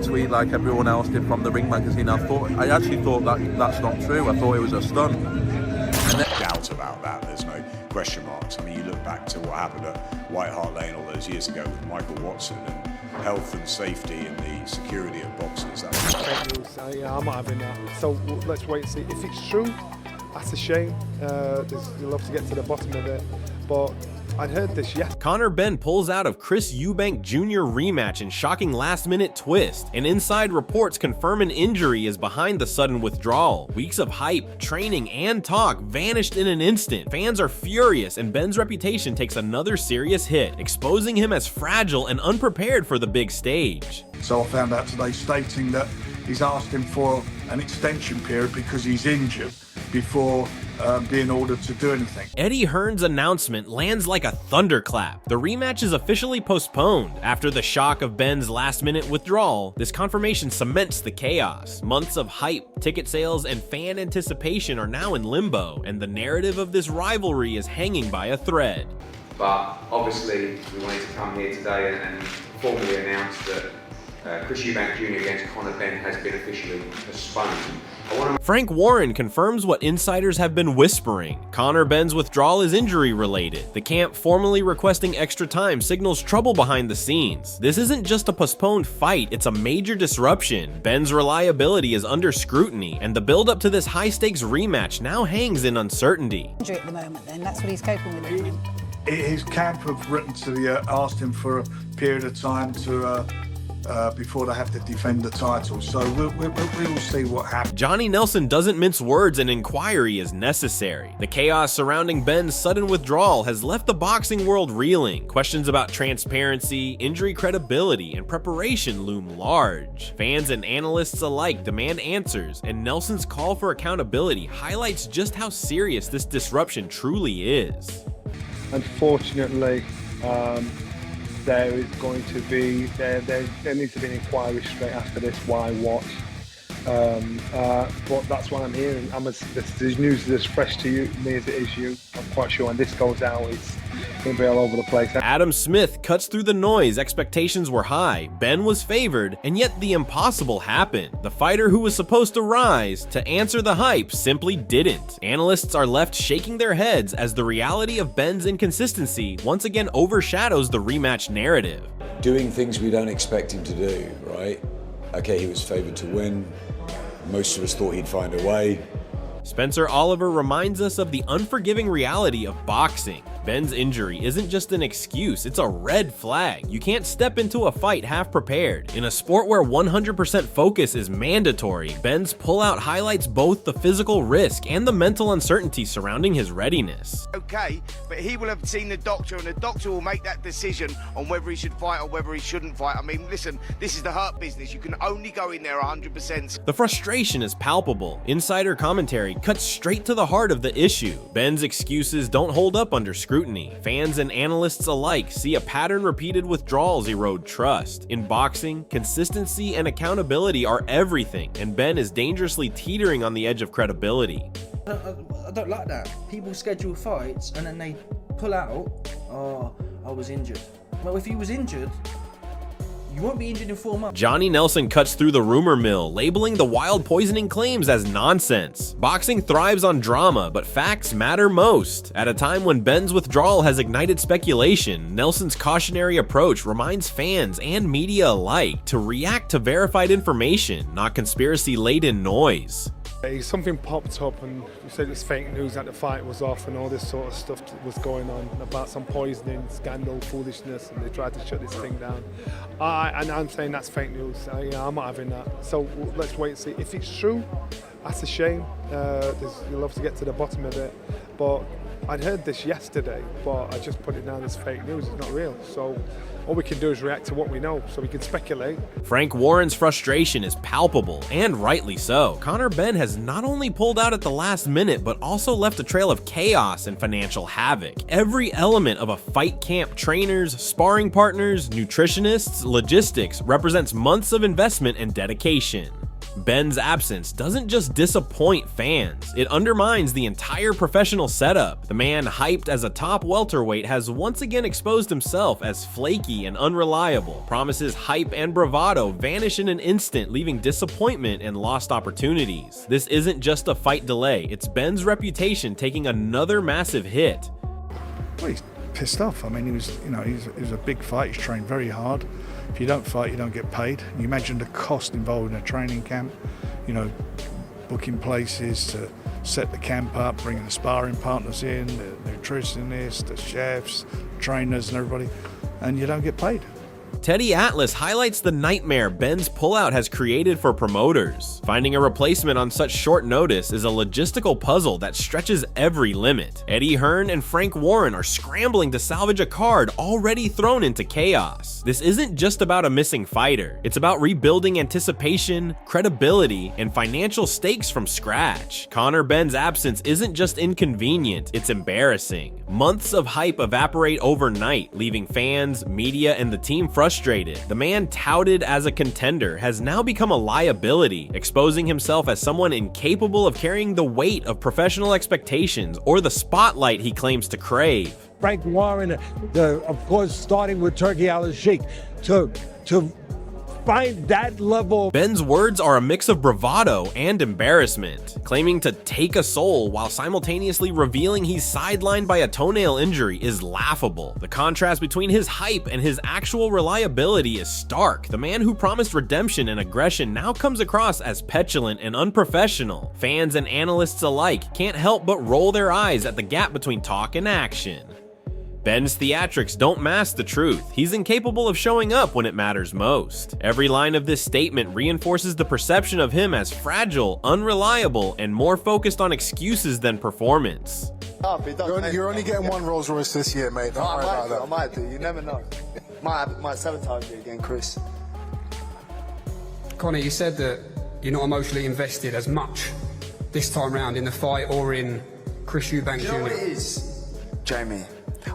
tweet like everyone else did from the Ring magazine. I actually thought that that's not true. I thought it was a stunt. And doubt about that. There's no question marks. I mean, you look back to what happened at White Hart Lane all those years ago with Michael Watson and health and safety and the security of boxers. That was fake news. Yeah, I'm not having that. So let's wait and see. If it's true, that's a shame. You'll have to get to the bottom of it. But I'd heard this yesterday. Conor Benn pulls out of Chris Eubank Jr. rematch in shocking last-minute twist, and inside reports confirm an injury is behind the sudden withdrawal. Weeks of hype, training, and talk vanished in an instant. Fans are furious, and Benn's reputation takes another serious hit, exposing him as fragile and unprepared for the big stage. So I found out today stating that he's asked him for an extension period because he's injured before being ordered to do anything. Eddie Hearn's announcement lands like a thunderclap. The rematch is officially postponed. After the shock of Benn's last-minute withdrawal, this confirmation cements the chaos. Months of hype, ticket sales, and fan anticipation are now in limbo, and the narrative of this rivalry is hanging by a thread. But obviously, we wanted to come here today and formally announce that Chris Eubank Jr. against Conor Benn has been officially postponed. Frank Warren confirms what insiders have been whispering. Conor Benn's withdrawal is injury-related. The camp formally requesting extra time signals trouble behind the scenes. This isn't just a postponed fight, it's a major disruption. Benn's reliability is under scrutiny, and the build-up to this high-stakes rematch now hangs in uncertainty. At the moment, then that's what he's coping with. His camp have written to the asked him for a period of time to before they have to defend the title, so we'll see what happens. Johnny Nelson doesn't mince words, and inquiry is necessary. The chaos surrounding Benn's sudden withdrawal has left the boxing world reeling. Questions about transparency, injury credibility, and preparation loom large. Fans and analysts alike demand answers, and Nelson's call for accountability highlights just how serious this disruption truly is. Unfortunately, there is going to be there needs to be an inquiry straight after this. Why, what? But that's what I'm hearing. This news is as fresh to me as it is you. I'm quite sure when this goes out, it's going to be all over the place. Adam Smith cuts through the noise. Expectations were high. Benn was favored, and yet the impossible happened. The fighter who was supposed to rise to answer the hype simply didn't. Analysts are left shaking their heads as the reality of Benn's inconsistency once again overshadows the rematch narrative. doing things we don't expect him to do, right? Okay, he was favored to win. Most of us thought he'd find a way. Spencer Oliver reminds us of the unforgiving reality of boxing. Benn's injury isn't just an excuse, it's a red flag. You can't step into a fight half prepared. In a sport where 100% focus is mandatory, Benn's pullout highlights both the physical risk and the mental uncertainty surrounding his readiness. Okay, but he will have seen the doctor, and the doctor will make that decision on whether he should fight or whether he shouldn't fight. I mean, listen, this is the hurt business. You can only go in there 100%. The frustration is palpable. Insider commentary cuts straight to the heart of the issue. Benn's excuses don't hold up under scrutiny. Fans and analysts alike see a pattern repeated withdrawals erode trust. In boxing, consistency and accountability are everything, and Benn is dangerously teetering on the edge of credibility. I don't like that. People schedule fights and then they pull out, oh, I was injured. Well, if you was injured, you won't be injured in 4 months. Johnny Nelson cuts through the rumor mill, labeling the wild poisoning claims as nonsense. Boxing thrives on drama, but facts matter most. At a time when Benn's withdrawal has ignited speculation, Nelson's cautionary approach reminds fans and media alike to react to verified information, not conspiracy-laden noise. Something popped up and you said it's fake news that the fight was off and all this sort of stuff was going on about some poisoning, scandal, foolishness, and they tried to shut this thing down. And I'm saying that's fake news. I'm not having that. So let's wait and see. If it's true, that's a shame. You'll have to get to the bottom of it. But I'd heard this yesterday, but I just put it down as fake news. It's not real. So all we can do is react to what we know, so we can speculate. Frank Warren's frustration is palpable, and rightly so. Conor Benn has not only pulled out at the last minute, but also left a trail of chaos and financial havoc. Every element of a fight camp, trainers, sparring partners, nutritionists, logistics, represents months of investment and dedication. Benn's absence doesn't just disappoint fans, it undermines the entire professional setup. The man, hyped as a top welterweight, has once again exposed himself as flaky and unreliable. Promises, hype, and bravado vanish in an instant, leaving disappointment and lost opportunities. This isn't just a fight delay, it's Benn's reputation taking another massive hit. Well, he's pissed off. I mean, he was a big fight. He's trained very hard. If you don't fight, you don't get paid. You imagine the cost involved in a training camp, booking places to set the camp up, bringing the sparring partners in, the nutritionists, the chefs, trainers and everybody, and you don't get paid. Teddy Atlas highlights the nightmare Benn's pullout has created for promoters. Finding a replacement on such short notice is a logistical puzzle that stretches every limit. Eddie Hearn and Frank Warren are scrambling to salvage a card already thrown into chaos. This isn't just about a missing fighter, it's about rebuilding anticipation, credibility, and financial stakes from scratch. Conor Benn's absence isn't just inconvenient, it's embarrassing. Months of hype evaporate overnight, leaving fans, media, and the team frustrated. The man touted as a contender has now become a liability, exposing himself as someone incapable of carrying the weight of professional expectations or the spotlight he claims to crave. Frank Warren, of course, starting with Turkey Al-Sheikh, to find that level. Benn's words are a mix of bravado and embarrassment, claiming to take a soul while simultaneously revealing he's sidelined by a toenail injury is laughable. The contrast between his hype and his actual reliability is stark. The man who promised redemption and aggression now comes across as petulant and unprofessional. Fans and analysts alike can't help but roll their eyes at the gap between talk and action. Benn's theatrics don't mask the truth. He's incapable of showing up when it matters most. Every line of this statement reinforces the perception of him as fragile, unreliable, and more focused on excuses than performance. You're only getting one Rolls Royce this year, mate. Don't worry about that. I might do. You never know. Might sabotage you again, Chris. Conor, you said that you're not emotionally invested as much this time round in the fight or in Chris Eubank Jr. You know what it is, Jamie?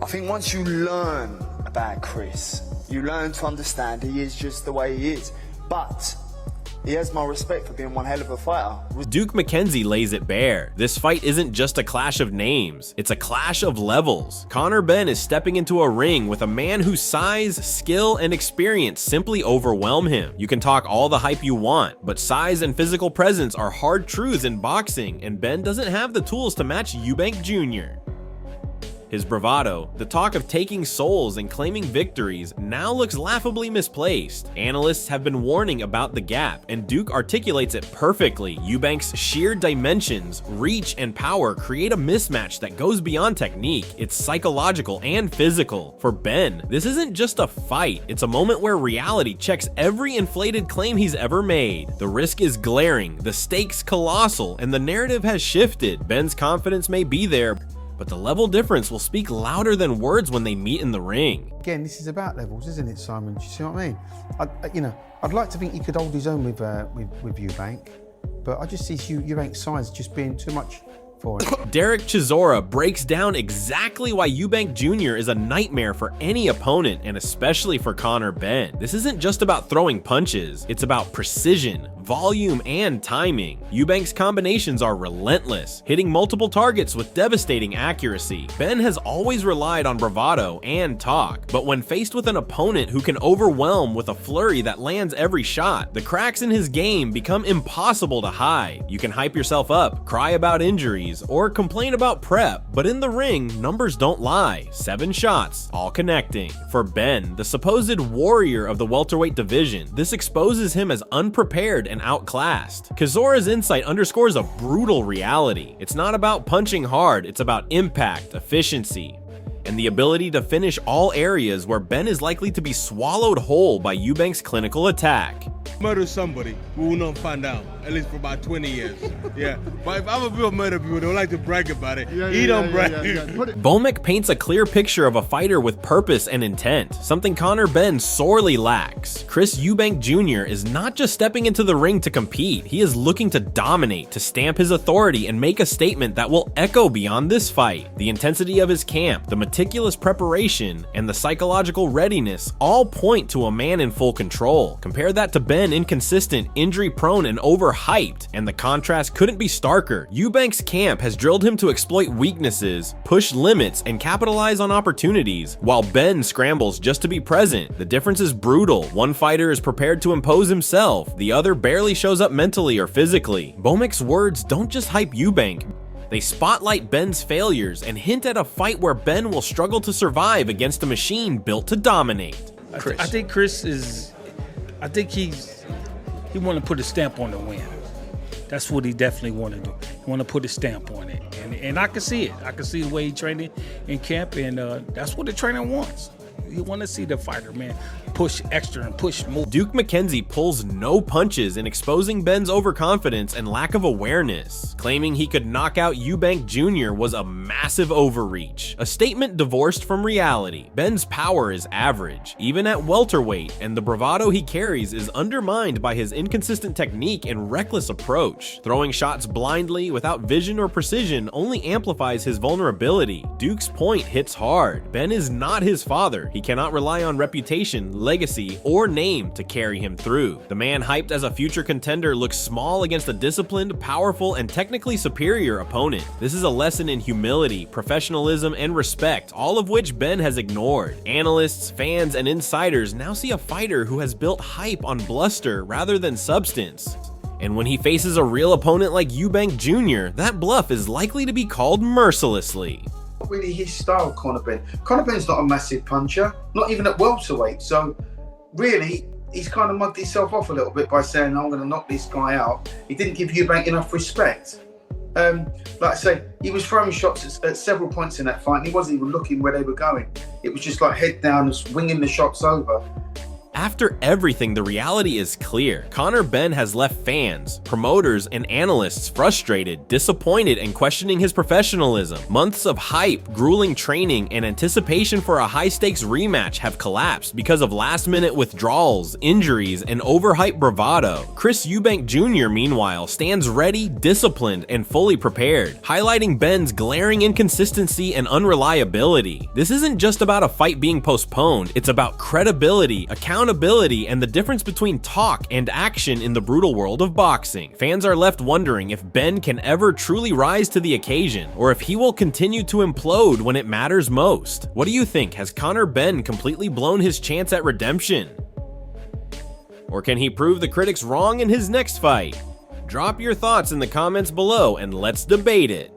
I think once you learn about Chris, you learn to understand he is just the way he is. But he has my respect for being one hell of a fighter. Duke McKenzie lays it bare. This fight isn't just a clash of names, it's a clash of levels. Conor Benn is stepping into a ring with a man whose size, skill, and experience simply overwhelm him. You can talk all the hype you want, but size and physical presence are hard truths in boxing, and Benn doesn't have the tools to match Eubank Jr. His bravado, the talk of taking souls and claiming victories, now looks laughably misplaced. Analysts have been warning about the gap, and Duke articulates it perfectly. Eubank's sheer dimensions, reach, and power create a mismatch that goes beyond technique. It's psychological and physical. For Benn, this isn't just a fight, it's a moment where reality checks every inflated claim he's ever made. The risk is glaring, the stakes colossal, and the narrative has shifted. Benn's confidence may be there, but the level difference will speak louder than words when they meet in the ring. Again, this is about levels, isn't it, Simon? Do you see what I mean? I'd like to think he could hold his own with Eubank, but I just see Eubank's size just being too much for him. Derek Chisora breaks down exactly why Eubank Jr. is a nightmare for any opponent, and especially for Conor Benn. This isn't just about throwing punches, it's about precision, volume, and timing. Eubank's combinations are relentless, hitting multiple targets with devastating accuracy. Benn has always relied on bravado and talk, but when faced with an opponent who can overwhelm with a flurry that lands every shot, the cracks in his game become impossible to hide. You can hype yourself up, cry about injuries, or complain about prep, but in the ring, numbers don't lie. 7 shots, all connecting. For Benn, the supposed warrior of the welterweight division, this exposes him as unprepared and outclassed. Chisora's insight underscores a brutal reality. It's not about punching hard, it's about impact, efficiency, and the ability to finish all areas where Benn is likely to be swallowed whole by Eubank's clinical attack. Murder somebody, we will not find out, at least for about 20 years. Yeah, but if other people murder people, they don't like to brag about it. He don't brag. Vomic paints a clear picture of a fighter with purpose and intent, something Conor Benn sorely lacks. Chris Eubank Jr. is not just stepping into the ring to compete, he is looking to dominate, to stamp his authority and make a statement that will echo beyond this fight. The intensity of his camp, the meticulous preparation, and the psychological readiness all point to a man in full control. Compare that to Benn, inconsistent, injury-prone, and over overhyped, and the contrast couldn't be starker. Eubank's camp has drilled him to exploit weaknesses, push limits, and capitalize on opportunities, while Ben scrambles just to be present. The difference is brutal. One fighter is prepared to impose himself, the other barely shows up mentally or physically. Bomek's words don't just hype Eubank. They spotlight Ben's failures and hint at a fight where Ben will struggle to survive against a machine built to dominate. I think Chris is, he want to put a stamp on the win. That's what he definitely want to do. He want to put a stamp on it. And I can see it. I can see the way he training in camp, and that's what the trainer wants. You want to see the fighter, man, push extra and push more. Duke McKenzie pulls no punches in exposing Ben's overconfidence and lack of awareness. Claiming he could knock out Eubank Jr. was a massive overreach, a statement divorced from reality. Ben's power is average, even at welterweight, and the bravado he carries is undermined by his inconsistent technique and reckless approach. Throwing shots blindly without vision or precision only amplifies his vulnerability. Duke's point hits hard. Ben is not his father. He cannot rely on reputation, legacy, or name to carry him through. The man hyped as a future contender looks small against a disciplined, powerful, and technically superior opponent. This is a lesson in humility, professionalism, and respect, all of which Ben has ignored. Analysts, fans, and insiders now see a fighter who has built hype on bluster rather than substance. And when he faces a real opponent like Eubank Jr., that bluff is likely to be called mercilessly. Really his style, Conor Benn. Conor Benn's not a massive puncher, not even at welterweight. So really, he's kind of mugged himself off a little bit by saying, I'm going to knock this guy out. He didn't give Eubank enough respect. Like I say, he was throwing shots at several points in that fight, and he wasn't even looking where they were going. It was just like head down and winging the shots over. After everything, the reality is clear. Conor Benn has left fans, promoters, and analysts frustrated, disappointed, and questioning his professionalism. Months of hype, grueling training, and anticipation for a high-stakes rematch have collapsed because of last-minute withdrawals, injuries, and overhyped bravado. Chris Eubank Jr., meanwhile, stands ready, disciplined, and fully prepared, highlighting Ben's glaring inconsistency and unreliability. This isn't just about a fight being postponed, it's about credibility, accountability, and the difference between talk and action in the brutal world of boxing. Fans are left wondering if Ben can ever truly rise to the occasion, or if he will continue to implode when it matters most. What do you think? Has Conor Benn completely blown his chance at redemption? Or can he prove the critics wrong in his next fight? Drop your thoughts in the comments below and let's debate it.